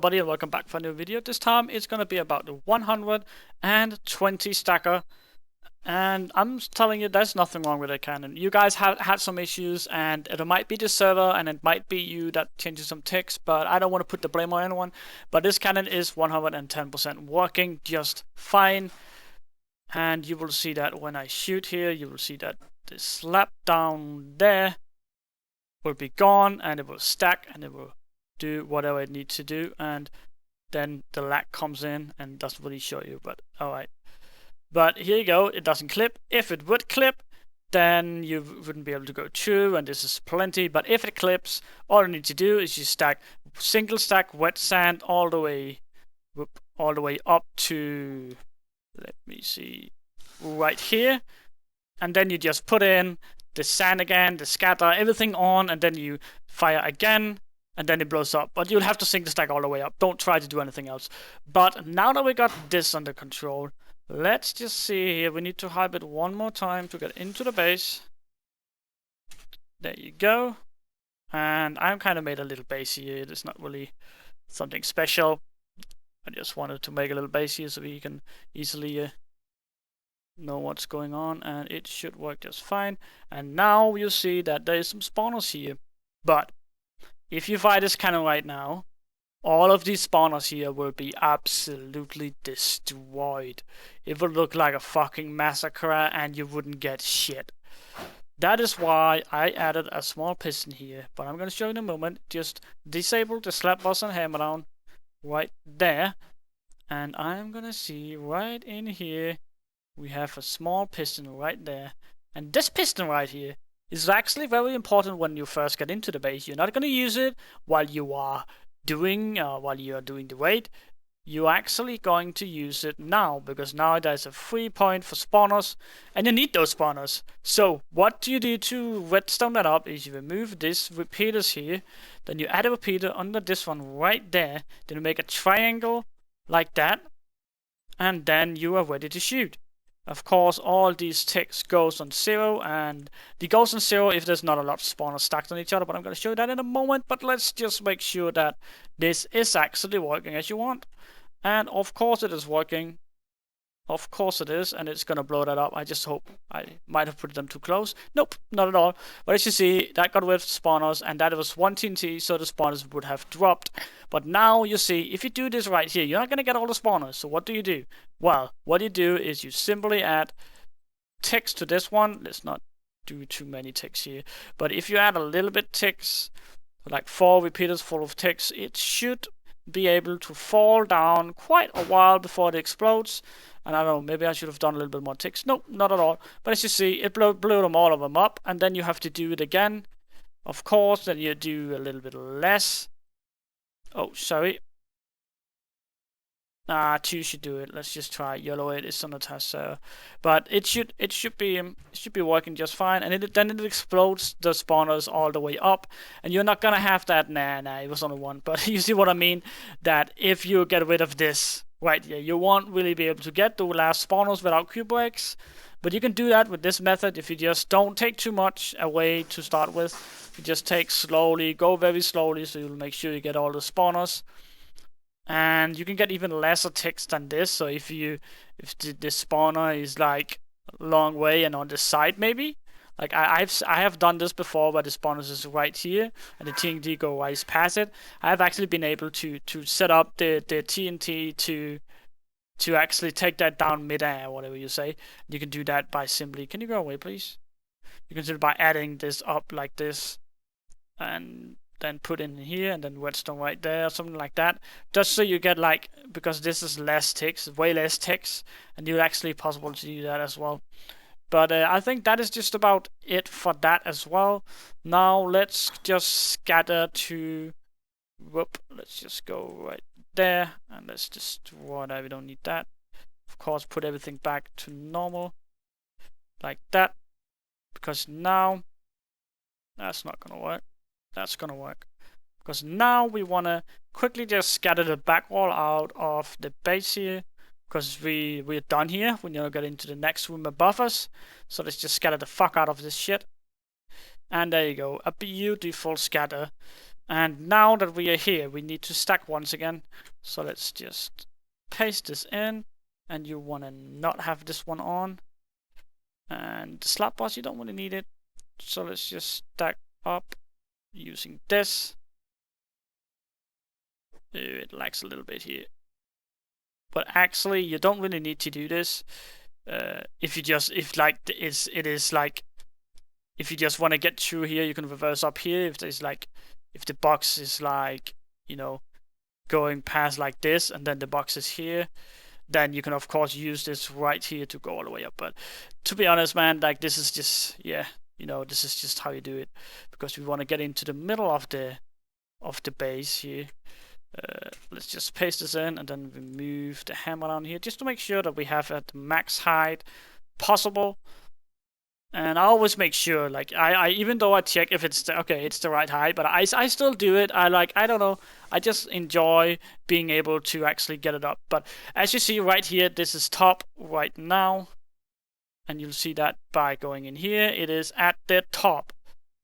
everybody, and welcome back for a new video. This time it's gonna be about the 120 stacker, and I'm telling you there's nothing wrong with it, cannon. You guys have had some issues, and it might be the server and it might be you that changes some ticks, but I don't want to put the blame on anyone. But this cannon is 110% working just fine, and you will see that when I shoot here, you will see that the slap down there will be gone, and it will stack, and it will do whatever it needs to do, and then the lag comes in and doesn't really show you, but alright. But here you go, it doesn't clip. If it would clip, then you wouldn't be able to go through, and this is plenty. But if it clips, all you need to do is you stack single stack wet sand all the way up to, let me see, right here, and then you just put in the sand again, the scatter, everything on, and then you fire again, and then it blows up. But you'll have to sync the stack all the way up. Don't try to do anything else. But now that we got this under control, let's just see here. We need to hype it one more time to get into the base. There you go. And I've kind of made a little base here. It's not really something special. I just wanted to make a little base here so we can easily know what's going on, and it should work just fine. And now you see that there is some spawners here. But if you fire this cannon right now, all of these spawners here will be absolutely destroyed. It will look like a fucking massacre and you wouldn't get shit. That is why I added a small piston here, but I'm going to show you in a moment. Just disable the slap boss and hammer down right there, and I'm going to see right in here we have a small piston right there, and this piston right here is actually very important when you first get into the base. You're not going to use it while you are doing the raid. You're actually going to use it now, because now there's a free point for spawners, and you need those spawners. So what do you do to redstone that up is you remove this repeaters here, then you add a repeater under this one right there, then you make a triangle like that, and then you are ready to shoot. Of course, all these ticks goes on 0, and the goes on 0 if there's not a lot of spawners stacked on each other, but I'm going to show you that in a moment. But let's just make sure that this is actually working as you want. And of course it is working. Of course it is, and it's going to blow that up. I just hope I might have put them too close. Nope, not at all. But as you see, that got rid of spawners, and that was 1 TNT, so the spawners would have dropped. But now you see, if you do this right here, you're not going to get all the spawners. So what do you do? Well, what you do is you simply add ticks to this one. Let's not do too many ticks here. But if you add a little bit ticks, like 4 repeaters full of ticks, it should be able to fall down quite a while before it explodes. And I don't know, maybe I should have done a little bit more ticks. Nope, not at all. But as you see, it blew them all of them up, and then you have to do it again. Of course, then you do a little bit less. Oh, sorry. 2 should do it. Let's just try yellow. It is on the test, but it should be working just fine. And then it explodes the spawners all the way up, and you're not gonna have that. Nah, it was only 1. But you see what I mean? That if you get rid of this right here, you won't really be able to get the last spawners without Q breaks. But you can do that with this method if you just don't take too much away to start with. You just take slowly, go very slowly, so you'll make sure you get all the spawners. And you can get even lesser ticks than this. So if the spawner is like a long way and on the side, maybe, like I have done this before, where the spawners is right here and the TNT go right past it. I have actually been able to set up the TNT to actually take that down mid-air, whatever you say. You can do that by simply, can you go away, please? You can do it by adding this up like this, and then put in here, and then redstone right there, something like that, just so you get, like, because this is less ticks, way less ticks, and you're actually possible to do that as well. But I think that is just about it for that as well. Now let's just scatter to, let's just go right there, and let's destroy that. We don't need that. Of course, put everything back to normal like that, because now that's not gonna work. That's gonna work, because now we want to quickly just scatter the back wall out of the base here, because we're done here. We need to get into the next room above us, so let's just scatter the fuck out of this shit. And there you go, a beautiful scatter. And now that we are here, we need to stack once again. So let's just paste this in, and you want to not have this one on. And the slab boss, you don't really need it. So let's just stack up using this. It lags a little bit here. But actually, you don't really need to do this. If you just want to get through here, you can reverse up here. If the box is like, you know, going past like this, and then the box is here, then you can of course use this right here to go all the way up. But to be honest, man, like this is just, yeah, you know, this is just how you do it, because we want to get into the middle of the base here. Let's just paste this in, and then we move the hammer down here just to make sure that we have at the max height possible. And I always make sure, like, I even though I check if it's it's the right height, but I still do it. I don't know, I just enjoy being able to actually get it up. But as you see right here, this is top right now, and you'll see that by going in here, it is at the top.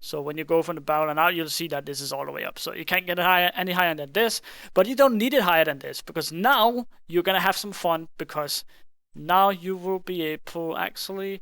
So when you go from the barrel and out, you'll see that this is all the way up. So you can't get it any higher than this, but you don't need it higher than this, because now you're gonna have some fun, because now you will be able actually,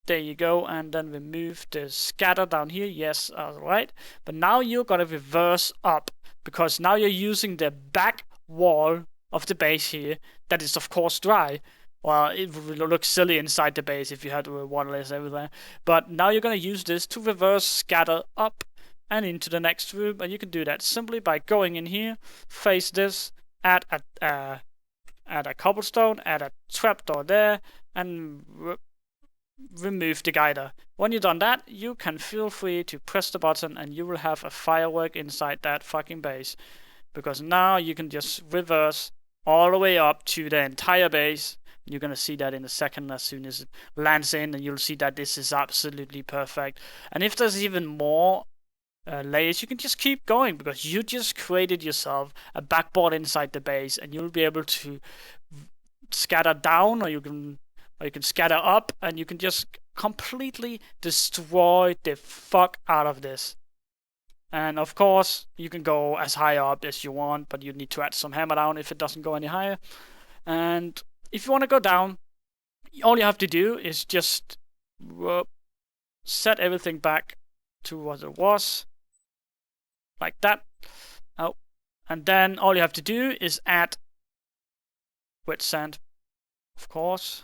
there you go, and then we move the scatter down here. Yes, alright. But now you're gonna reverse up, because now you're using the back wall of the base here that is of course dry. Well, it would look silly inside the base if you had waterless everywhere. But now you're going to use this to reverse scatter up and into the next room. And you can do that simply by going in here, face this, add a cobblestone, add a trapdoor there, and remove the guider. When you've done that, you can feel free to press the button, and you will have a firework inside that fucking base. Because now you can just reverse all the way up to the entire base. You're going to see that in a second as soon as it lands in, and you'll see that this is absolutely perfect. And if there's even more layers, you can just keep going, because you just created yourself a backboard inside the base, and you'll be able to scatter down, or you can scatter up, and you can just completely destroy the fuck out of this. And of course, you can go as high up as you want, but you need to add some hammer down if it doesn't go any higher. And if you want to go down, all you have to do is just set everything back to what it was, like that. Oh, and then all you have to do is add wet sand, of course.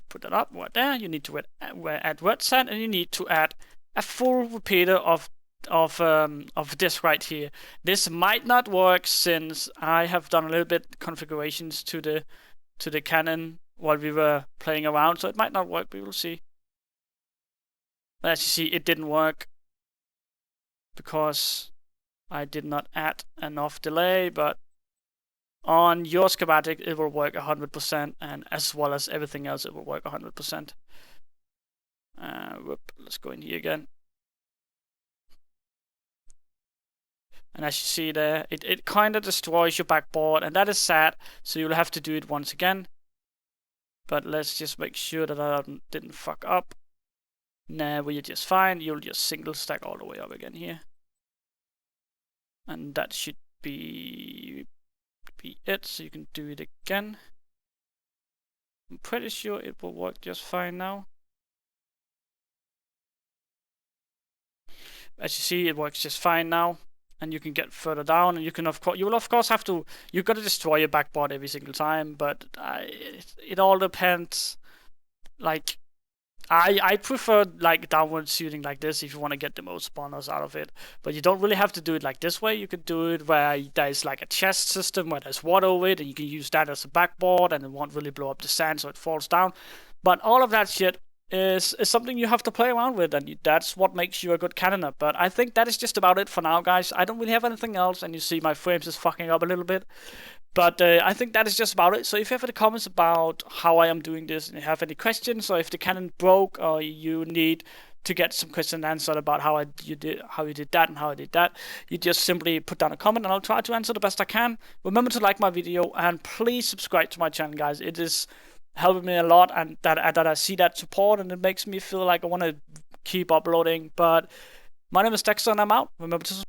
Put that up right there. You need to add wet sand, and you need to add a full repeater of this right here. This might not work, since I have done a little bit configurations to the cannon while we were playing around, so it might not work. We will see. But as you see, it didn't work because I did not add enough delay. But on your schematic, it will work 100%, and as well as everything else, it will work 100%. Let's go in here again. And as you see there, it kind of destroys your backboard, and that is sad, so you'll have to do it once again. But let's just make sure that I didn't fuck up. Nah, we're just fine. You'll just single stack all the way up again here. And that should be it, so you can do it again. I'm pretty sure it will work just fine now. As you see, it works just fine now. And you can get further down, and you can you will of course have to, you've got to destroy your backboard every single time, but it all depends. Like, I prefer like downward shooting like this if you want to get the most spawners out of it, but you don't really have to do it like this way. You could do it where there's like a chest system where there's water over it, and you can use that as a backboard, and it won't really blow up the sand so it falls down. But all of that shit is something you have to play around with, and that's what makes you a good cannoner. But I think that is just about it for now, guys. I don't really have anything else, and you see my frames is fucking up a little bit. But I think that is just about it. So if you have any comments about how I am doing this, and you have any questions, or if the cannon broke, or you need to get some questions answered about how you did that and how I did that, you just simply put down a comment, and I'll try to answer the best I can. Remember to like my video, and please subscribe to my channel, guys. It is helping me a lot, and that I see that support, and it makes me feel like I want to keep uploading. But My name is Dexter and I'm out. Remember to